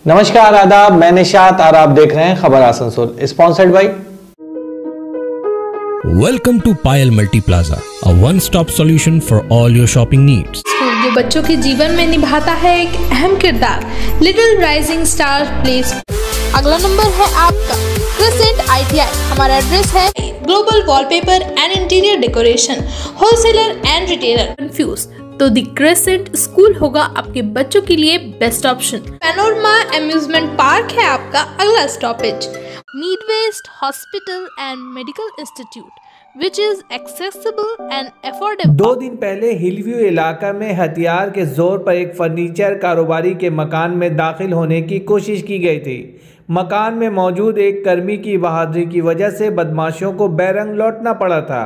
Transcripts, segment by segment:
नमस्कार, आदाब। मैं निशात और आप देख रहे हैं खबर Asansol, sponsored by Welcome to Payal Multi Plaza, a one-stop solution for all your shopping needs. School जो बच्चों के जीवन में निभाता है एक अहम किरदार, लिटिल राइजिंग स्टार प्लेस। अगला नंबर है आपका क्रिसेंट ITI। हमारा एड्रेस है global wallpaper and interior decoration, wholesaler and retailer. Confuse तो द क्रिसेंट स्कूल होगा आपके बच्चों के लिए best option. Panorama amusement park है आपका अगला stoppage. Midwest hospital and medical institute which is accessible and affordable. 2 दिन पहले हिलव्यू इलाका में हथियार के जोर पर एक फर्नीचर कारोबारी के मकान में दाखिल होने की कोशिश की गई थी। मकान में मौजूद एक कर्मी की बहादुरी की वजह से बदमाशों को बैरंग लौटना पड़ा था।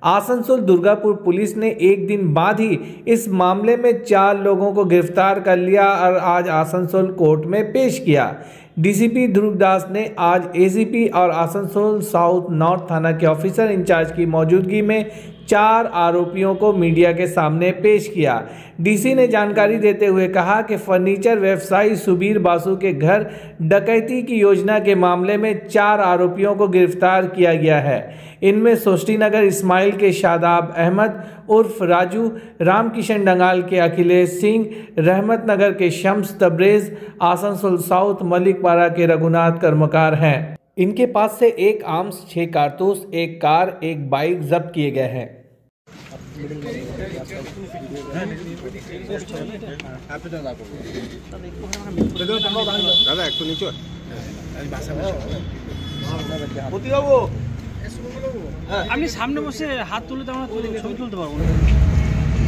आसनसोल दुर्गापुर पुलिस ने एक दिन बाद ही इस मामले में 4 लोगों को गिरफ्तार कर लिया और आज आसनसोल कोर्ट में पेश किया। डीसीपी ध्रुव दास ने आज एसीपी और आसनसोल साउथ नॉर्थ थाना के ऑफिसर इंचार्ज की मौजूदगी में 4 आरोपियों को मीडिया के सामने पेश किया। डीसी ने जानकारी देते हुए कहा कि फर्नीचर व्यवसायी सुबीर बासु के घर डकैती की योजना के मामले में 4 आरोपियों को गिरफ्तार किया गया है। इनमें सोष्टीनगर इस्माइल के शादाब अहमद उर्फ राजू, रामकिशन डंगाल के अखिलेश सिंह, रहमत नगर के शम्स तब्रेज, आसनसोल साउथ मलिकपाड़ा के रघुनाथ कर्मकार हैं। इनके पास से 1 आर्म्स, 6 कारतूस, 1 कार, 1 बाइक जब्त किए गए हैं।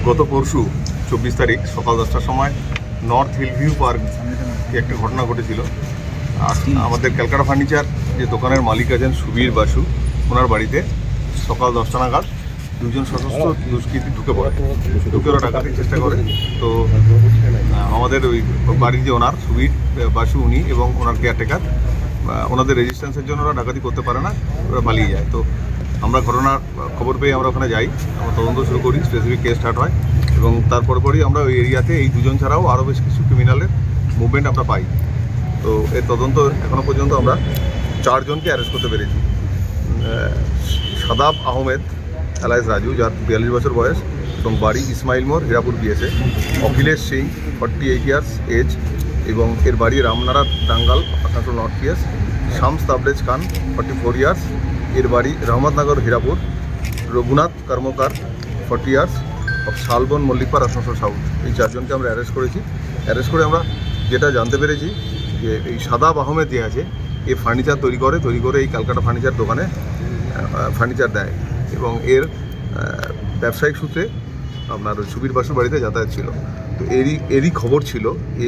গত পরশু 24 তারিখ সকাল 10টার সময় নর্থ হিলভিউ পার্ক একটি ঘটনা ঘটেছিল। আমাদের ক্যালকাটা ফার্নিচার যে দোকানের মালিক আছেন সুবীর বাসু, ওনার বাড়িতে সকাল 10টা নাগাদ 2জন সশস্ত্র দুষ্কৃতী ঢুকে পড়ে, ওরা ডাকাতির চেষ্টা করে। তো আমাদের ওই বাড়ির যে ওনার সুবীর বাসু উনি এবং ওনার কেয়ারটেকার, ওনাদের রেজিস্ট্যান্সের জন্য ওরা ডাকাতি করতে পারে না, ওরা পালিয়ে যায়। তো আমরা ঘটনার খবর পেয়ে আমরা ওখানে যাই, আমরা তদন্ত শুরু করি, স্পেসিফিক কেস স্টার্ট হয় এবং তারপর পরই আমরা ওই এরিয়াতে এই 2জন ছাড়াও আরও বেশ কিছু ক্রিমিনালের মুভমেন্ট আমরা পাই। তো এর তদন্ত এখনও পর্যন্ত আমরা 4 জনকে অ্যারেস্ট করতে পেরেছি। শাদাব আহমেদ এলাইস রাজু, যার 42 বছর বয়স এবং বাড়ি ইসমাইল মোড়, Hirapur BSA। Akhilesh Singh 48 years age এবং এর বাড়ি রামনারা টাঙ্গাল, Asansol north PS। Shams Tabrez Khan 44 years, এর বাড়ি Rahmatnagar, Hirapur. Raghunath Karmakar 40 years of Shalban, Mallickpara, Asansol south. এই 4 জনকে আমরা অ্যারেস্ট করেছি। অ্যারেস্ট করে আমরা যেটা জানতে পেরেছি যে এই শাদাব আহমেদ যে আছে, এ ফার্নিচার তৈরি করে এই ক্যালকাটা ফার্নিচার দোকানে ফার্নিচার দেয় এবং এর ব্যবসায়িক সূত্রে আপনার সুবীর বাসুর বাড়িতে যাতায়াত ছিল। তো এরই খবর ছিল,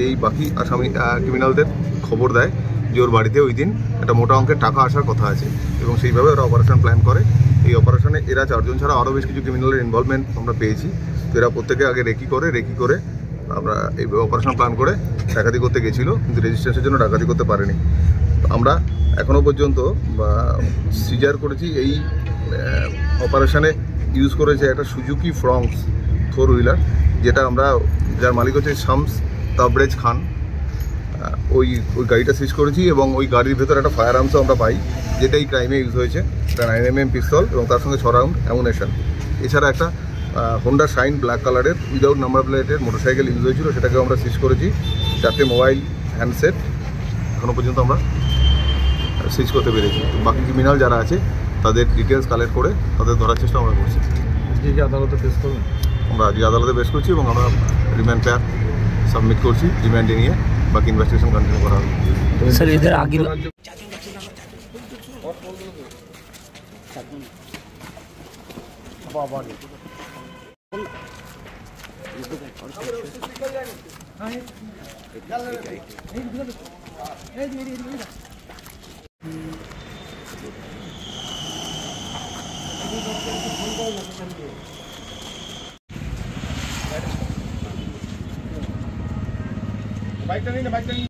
এই বাকি আসামি ক্রিমিনালদের খবর দেয় যে ওর বাড়িতে ওই দিন একটা মোটা অঙ্কের টাকা আসার কথা আছে এবং সেইভাবে ওরা অপারেশন প্ল্যান করে। এই অপারেশনে এরা 4 জন ছাড়া আরও বেশ কিছু ক্রিমিনালের ইনভলভমেন্ট আমরা পেয়েছি। তো এরা প্রত্যেকে আগে রেকি করে আমরা এই অপারেশন প্ল্যান করে ডাকাতি করতে গেছিলো, কিন্তু রেজিস্ট্রেশনের জন্য ডাকাতি করতে পারেনি। আমরা এখনও পর্যন্ত সিজার করেছি, এই অপারেশনে ইউজ করেছে একটা সুজুকি ফ্রংস 4 হুইলার, যেটা আমরা, যার মালিক হচ্ছে শামস তাবরেজ খান, ওই গাড়িটা সিজ করেছি এবং ওই গাড়ির ভেতর একটা ফায়ার আর্মসও আমরা পাই, যেটা এই ক্রাইমে ইউজ হয়েছে। একটা 9mm পিস্তল এবং তার সঙ্গে 6 রাউন্ড অ্যামুনেশন। এছাড়া একটা হোন্ডা শাইন ব্ল্যাক কালারের উইদাউট নাম্বার প্লেটের মোটরসাইকেল ইউজ হয়েছিল, সেটাকেও আমরা সিজ করেছি। 4টে মোবাইল হ্যান্ডসেট এখনও পর্যন্ত আমরা সিজ করতে পেরেছি। বাকি ক্রিমিনাল যারা আছে তাদের ডিটেলস কালেক্ট করে তাদের ধরার চেষ্টা আমরা করছি। আদালতে পেশ করুন, আমরা আজকে আদালতে পেশ করছি এবং আমরা রিমান্ড প্যাক সাবমিট করছি। রিমান্ডে নিয়ে বাকি ইনভেস্টিগেশন কন্টিনিউ করা হবে। স্যার এদের আগে বাইকটা নিন,